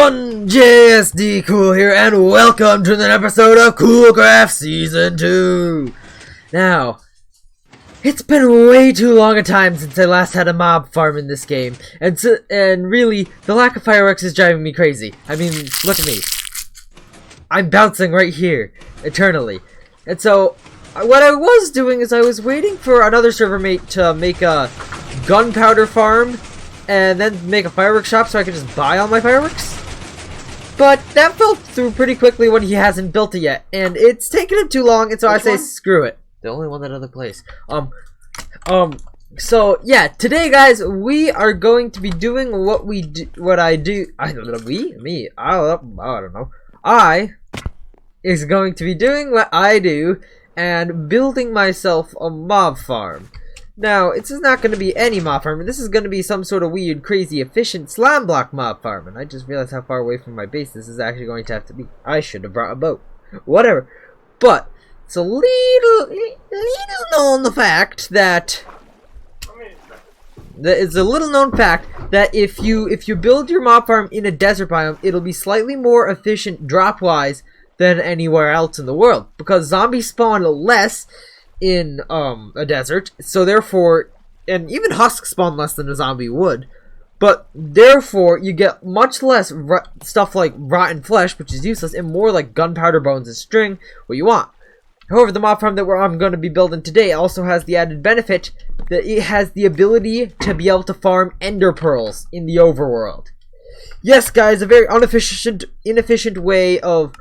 everyone, JSD Cool here, and welcome to an episode of Coolcraft Season 2. Now, it's been way too long a time since I last had a mob farm in this game, and really, the lack of fireworks is driving me crazy. I mean, look at me. I'm bouncing right here, eternally. And so, what I was doing is I was waiting for another server mate to make a gunpowder farm, and then make a fireworks shop so I could just buy all my fireworks. But that fell through pretty quickly when he hasn't built it yet, and it's taken him too long, and so I say screw it. The only one that other place. So yeah, today guys, we are going to be doing I is going to be doing what I do and building myself a mob farm. Now, this is not going to be any mob farm. This is going to be some sort of weird, crazy, efficient slam block mob farm. And I just realized how far away from my base this is actually going to have to be. I should have brought a boat. Whatever. But it's a little known fact that if you build your mob farm in a desert biome, it'll be slightly more efficient drop-wise than anywhere else in the world, because zombies spawn less in a desert, so therefore, and even husks spawn less than a zombie would, but therefore you get much less stuff like rotten flesh, which is useless, and more like gunpowder, bones, and string, what you want. However, the mob farm that I'm going to be building today also has the added benefit that it has the ability to be able to farm ender pearls in the overworld. Yes, guys, a very inefficient way of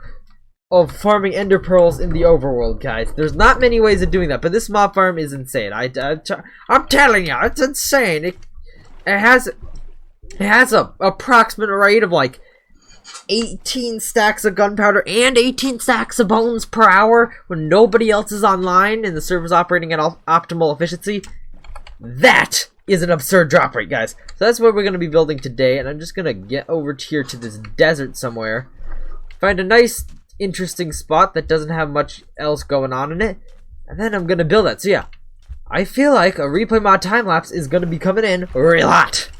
farming ender pearls in the overworld, guys. There's not many ways of doing that, but this mob farm is insane. I'm telling you, it's insane. It has a approximate rate of like 18 stacks of gunpowder and 18 stacks of bones per hour when nobody else is online and the server's operating at optimal efficiency. That is an absurd drop rate, guys. So that's what we're going to be building today, and I'm just going to get over here to this desert somewhere, find a nice interesting spot that doesn't have much else going on in it, and then I'm gonna build it. So yeah, I feel like a replay mod time lapse is gonna be coming in real hot.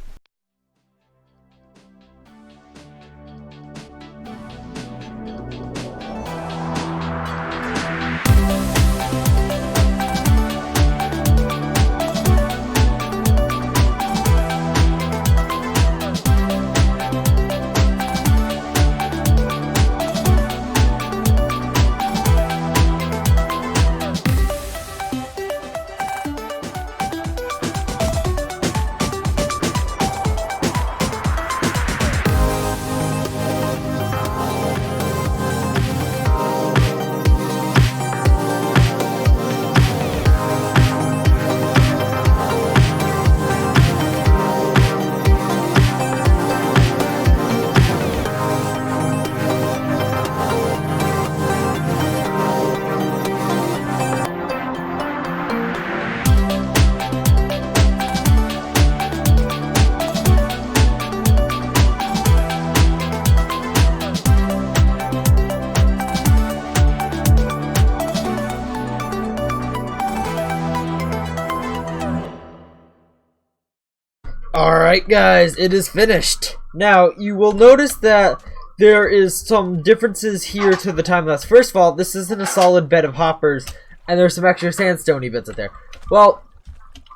Alright guys, it is finished. Now, you will notice that there is some differences here to the time lapse. First of all, this isn't a solid bed of hoppers, and there's some extra sandstone-y bits up there. Well,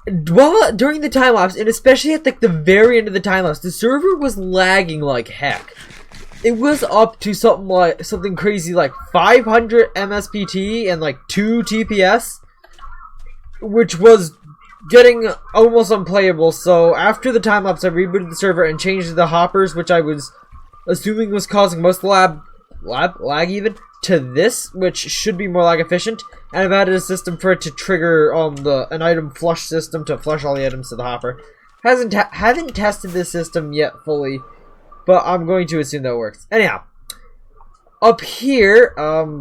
during the time lapse, and especially at the very end of the time lapse, the server was lagging like heck. It was up to something crazy like 500 MSPT and like 2 TPS, which was getting almost unplayable. So after the time lapse, I rebooted the server and changed the hoppers, which I was assuming was causing most of the lag even, to this, which should be more lag efficient. And I've added a system for it to trigger an item flush system to flush all the items to the hopper. Haven't tested this system yet fully, but I'm going to assume that it works. Anyhow, up here,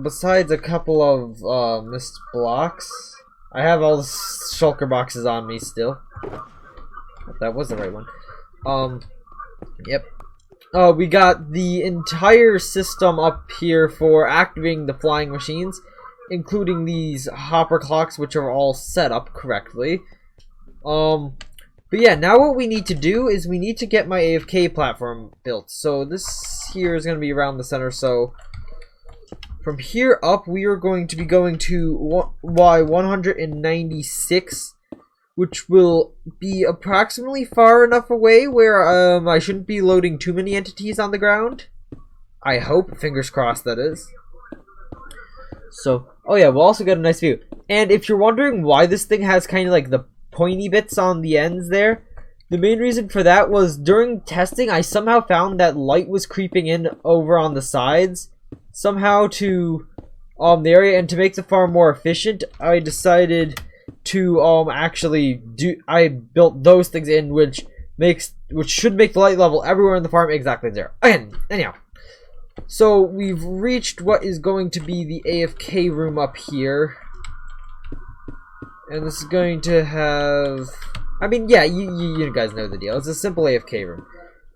besides a couple of mist blocks, I have all the shulker boxes on me still. That was the right one. Yep. We got the entire system up here for activating the flying machines, including these hopper clocks, which are all set up correctly. But yeah, now what we need to do is we need to get my AFK platform built. So this here is going to be around the center. So from here up, we are going to be going to Y196, which will be approximately far enough away where I shouldn't be loading too many entities on the ground. I hope. Fingers crossed, that is. So, oh yeah, we'll also get a nice view. And if you're wondering why this thing has kind of like the pointy bits on the ends there, the main reason for that was during testing, I somehow found that light was creeping in over on the sides somehow to the area, and to make the farm more efficient, I decided to I built those things in, which should make the light level everywhere in the farm exactly zero. Again, anyhow. So we've reached what is going to be the AFK room up here. And this is going to have... I mean, yeah, you guys know the deal. It's a simple AFK room.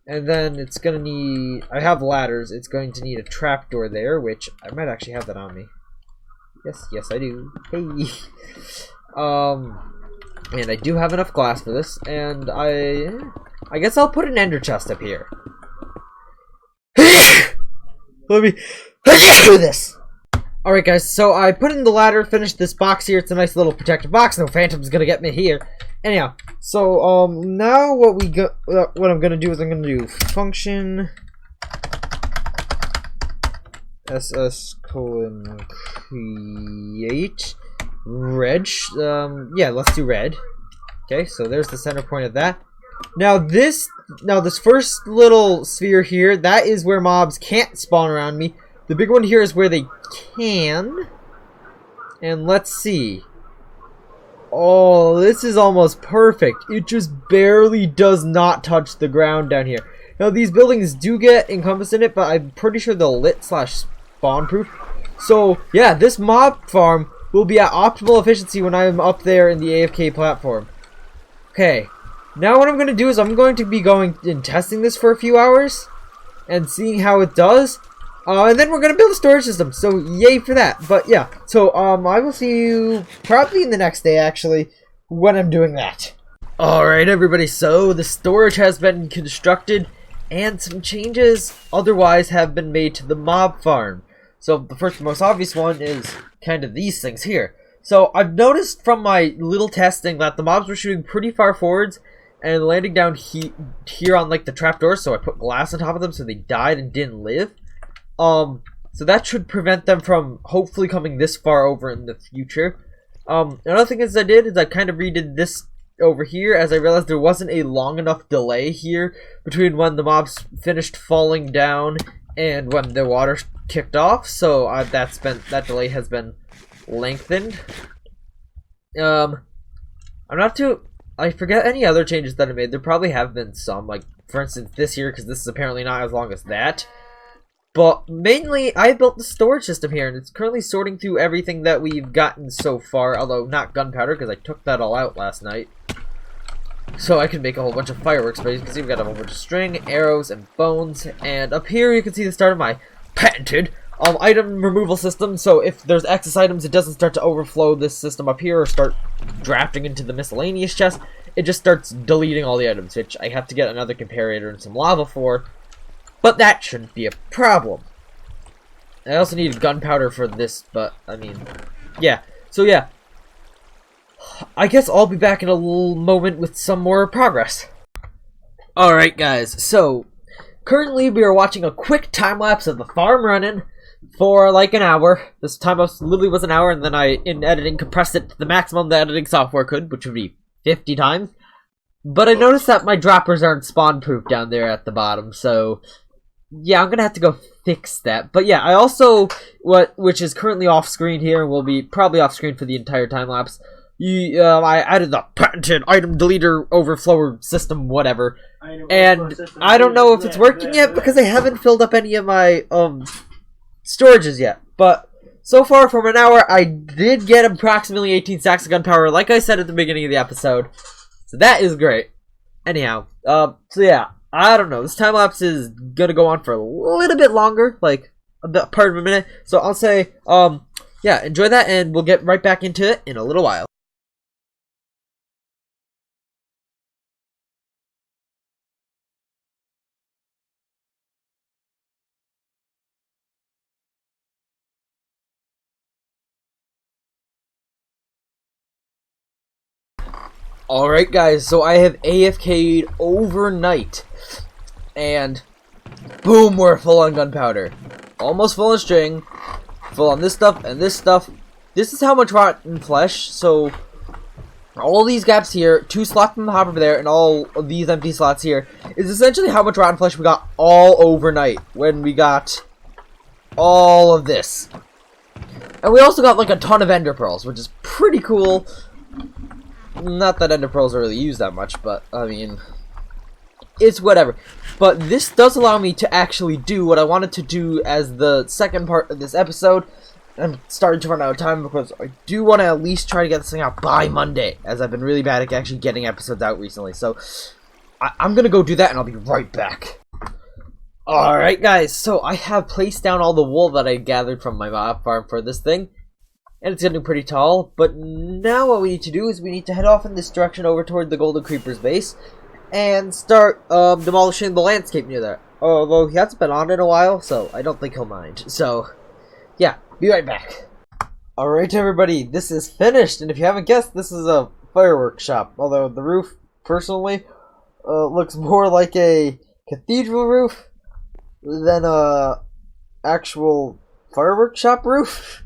And then it's going to need... I have ladders. It's going to need a trapdoor there, which I might actually have that on me. Yes, I do. Hey! And I do have enough glass for this. And I guess I'll put an ender chest up here. Let me do this. Alright guys, so I put in the ladder, finished this box here. It's a nice little protective box. No phantom's gonna get me here. Anyhow, so now what I'm gonna do is I'm gonna do function ss create red. Yeah, let's do red. Okay, so there's the center point of that. Now this first little sphere here, that is where mobs can't spawn around me. The big one here is where they can. And let's see. Oh, this is almost perfect. It just barely does not touch the ground down here. Now these buildings do get encompassed in it, but I'm pretty sure they're lit/spawn proof. So yeah, this mob farm will be at optimal efficiency when I'm up there in the AFK platform. Okay. Now what I'm going to do is I'm going to be going and testing this for a few hours and seeing how it does. And then we're going to build a storage system. So yay for that. But yeah, so I will see you probably in the next day actually when I'm doing that. Alright everybody, so the storage has been constructed and some changes otherwise have been made to the mob farm. So the first and most obvious one is kind of these things here. So I've noticed from my little testing that the mobs were shooting pretty far forwards and landing down here on like the trapdoors, so I put glass on top of them so they died and didn't live. So that should prevent them from hopefully coming this far over in the future. Another thing I did is I kind of redid this over here as I realized there wasn't a long enough delay here between when the mobs finished falling down and when the water kicked off, so that delay has been lengthened. I forget any other changes that I made. There probably have been some, like for instance this here, because this is apparently not as long as that. But mainly I built the storage system here, and it's currently sorting through everything that we've gotten so far, although not gunpowder because I took that all out last night. So I can make a whole bunch of fireworks, but you can see we've got a whole bunch of string, arrows, and bones. And up here you can see the start of my patented item removal system. So if there's excess items, it doesn't start to overflow this system up here or start drafting into the miscellaneous chest. It just starts deleting all the items, which I have to get another comparator and some lava for. But that shouldn't be a problem. I also need gunpowder for this, but I mean, yeah. So yeah, I guess I'll be back in a little moment with some more progress. Alright guys, so currently we are watching a quick time-lapse of the farm running for like an hour. This time-lapse literally was an hour, and then I, in editing, compressed it to the maximum the editing software could, which would be 50 times. But I noticed that my droppers aren't spawn-proof down there at the bottom, so yeah, I'm gonna have to go fix that. But yeah, I also, which is currently off-screen here, and will be probably off-screen for the entire time-lapse, I added the patented item deleter overflower system, whatever. And I don't know if it's working yet because I haven't filled up any of my storages yet. But so far from an hour, I did get approximately 18 stacks of gunpowder, like I said at the beginning of the episode. So that is great. Anyhow, so yeah, I don't know. This time lapse is gonna go on for a little bit longer, like a part of a minute. So I'll say, yeah, enjoy that, and we'll get right back into it in a little while. Alright guys, so I have AFK'd overnight, and boom, we're full on gunpowder. Almost full on string, full on this stuff and this stuff. This is how much rotten flesh, so all these gaps here, 2 slots in the hopper over there, and all of these empty slots here, is essentially how much rotten flesh we got all overnight when we got all of this. And we also got like a ton of ender pearls, which is pretty cool. Not that ender pearls are really used that much, but I mean, it's whatever. But this does allow me to actually do what I wanted to do as the second part of this episode. I'm starting to run out of time because I do want to at least try to get this thing out by Monday, as I've been really bad at actually getting episodes out recently. So I'm gonna go do that, and I'll be right back. Alright guys, so I have placed down all the wool that I gathered from my mob farm for this thing. And it's getting pretty tall, but now what we need to do is we need to head off in this direction over toward the Golden Creeper's base and start demolishing the landscape near there. Although he hasn't been on in a while, so I don't think he'll mind. So, yeah, be right back. Alright everybody, this is finished, and if you haven't guessed, this is a fireworks shop. Although the roof, personally, looks more like a cathedral roof than a actual fireworks shop roof.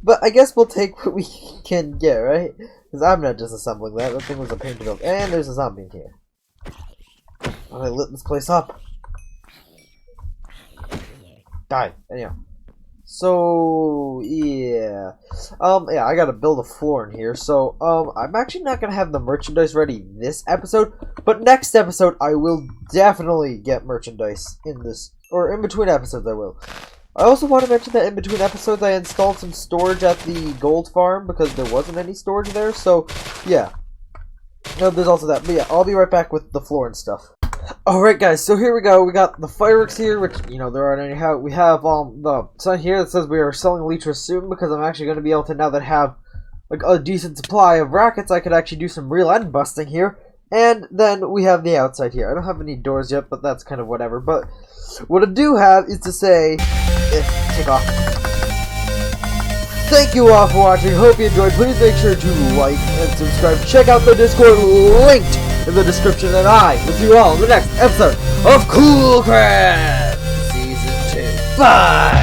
But I guess we'll take what we can get, right? Because I'm not just assembling that. That thing was a pain to build. And there's a zombie in here. I lit this place up. Die. Anyhow. So, yeah. Yeah, I gotta build a floor in here. So, I'm actually not gonna have the merchandise ready this episode. But next episode, I will definitely get merchandise in this. Or in between episodes, I will. I also want to mention that in between episodes I installed some storage at the gold farm because there wasn't any storage there, so yeah. No, there's also that, but yeah, I'll be right back with the floor and stuff. Alright guys, so here we go, we got the fireworks here, which, you know, there aren't any. We have the sign here that says we are selling Elytra soon, because I'm actually going to be able to, now that I have like a decent supply of rockets, I could actually do some real end busting here. And then we have the outside here. I don't have any doors yet, but that's kind of whatever. But what I do have is to say, take off. Thank you all for watching. Hope you enjoyed. Please make sure to like and subscribe. Check out the Discord linked in the description. And I will see you all in the next episode of Cool Crafts Season 2. Bye!